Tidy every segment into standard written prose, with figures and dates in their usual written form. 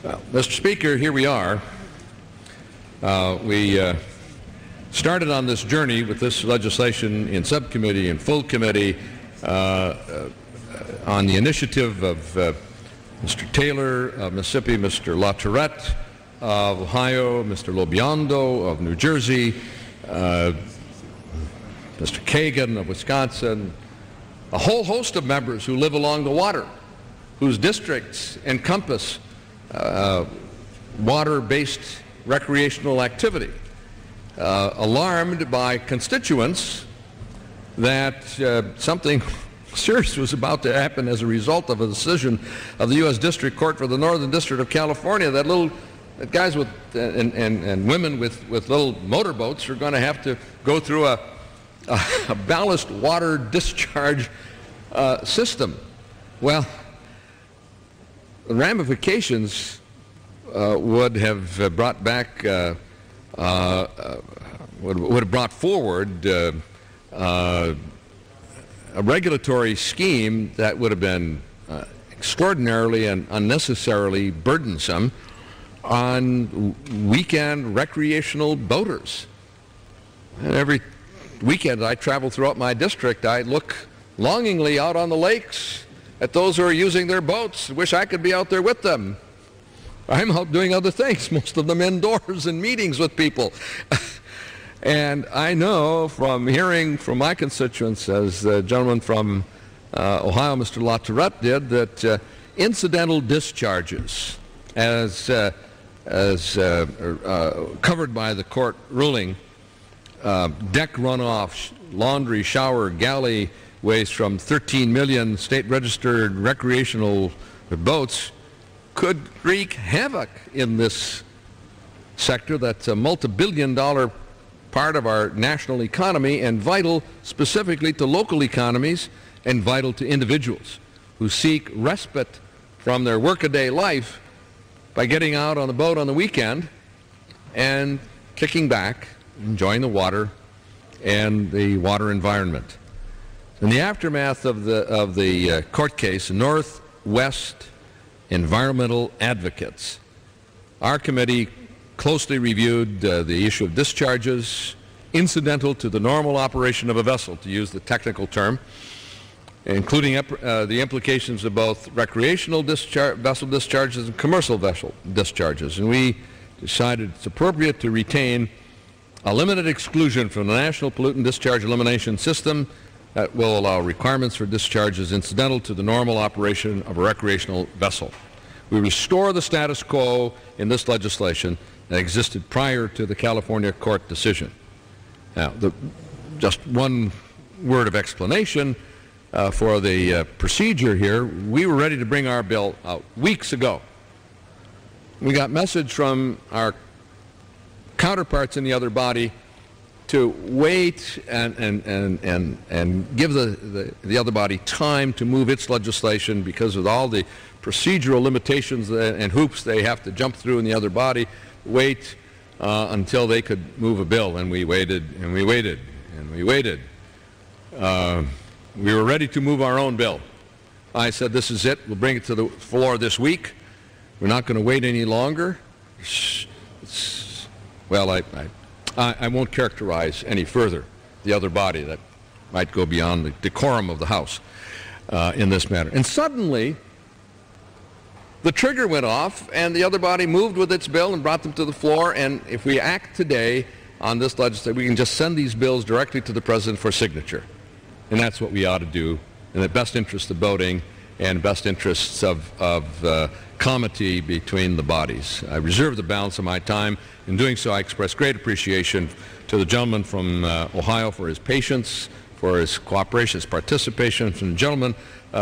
Mr. Speaker, here we are. We started on this journey with this legislation in subcommittee and full committee on the initiative of Mr. Taylor of Mississippi, Mr. LaTourette of Ohio, Mr. LoBiondo of New Jersey, Mr. Kagen of Wisconsin, a whole host of members who live along the water, whose districts encompass water-based recreational activity, alarmed by constituents that something serious was about to happen as a result of a decision of the U.S. District Court for the Northern District of California that guys with and women with little motorboats are going to have to go through a ballast water discharge system. Well, the ramifications would have brought back, would have brought forward a regulatory scheme that would have been extraordinarily and unnecessarily burdensome on weekend recreational boaters. And every weekend I travel throughout my district, I look longingly out on the lakes at those who are using their boats. Wish I could be out there with them. I'm out doing other things, most of them indoors in meetings with people. And I know from hearing from my constituents, as the gentleman from Ohio, Mr. LaTourette, did, that incidental discharges, as covered by the court ruling, deck runoff, laundry, shower, galley waste from 13 million state-registered recreational boats could wreak havoc in this sector that's a multi-billion-dollar part of our national economy and vital specifically to local economies and vital to individuals who seek respite from their workaday life by getting out on the boat on the weekend and kicking back, enjoying the water and the water environment. In the aftermath of the court case, Northwest Environmental Advocates, our committee closely reviewed the issue of discharges incidental to the normal operation of a vessel, to use the technical term, including the implications of both recreational vessel discharges and commercial vessel discharges. And we decided it's appropriate to retain a limited exclusion from the National Pollutant Discharge Elimination System that will allow requirements for discharges incidental to the normal operation of a recreational vessel. We restore the status quo in this legislation that existed prior to the California court decision. Now, just one word of explanation for the procedure here. We were ready to bring our bill out weeks ago. We got message from our counterparts in the other body to wait and give the other body time to move its legislation because of all the procedural limitations and hoops they have to jump through in the other body, wait until they could move a bill. And we waited and we waited and we waited. We were ready to move our own bill. I said, this is it. We'll bring it to the floor this week. We're not going to wait any longer. Well, I won't characterize any further the other body that might go beyond the decorum of the House in this matter. And suddenly, the trigger went off, and the other body moved with its bill and brought them to the floor. And if we act today on this legislation, we can just send these bills directly to the President for signature. And that's what we ought to do in the best interest of voting and best interests of comity between the bodies. I reserve the balance of my time. In doing so, I express great appreciation to the gentleman from Ohio for his patience, for his cooperation, his participation, from the gentleman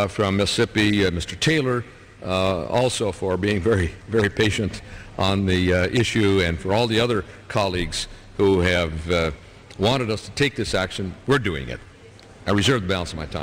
from Mississippi, Mr. Taylor, also for being very, very patient on the issue, and for all the other colleagues who have wanted us to take this action. We're doing it. I reserve the balance of my time.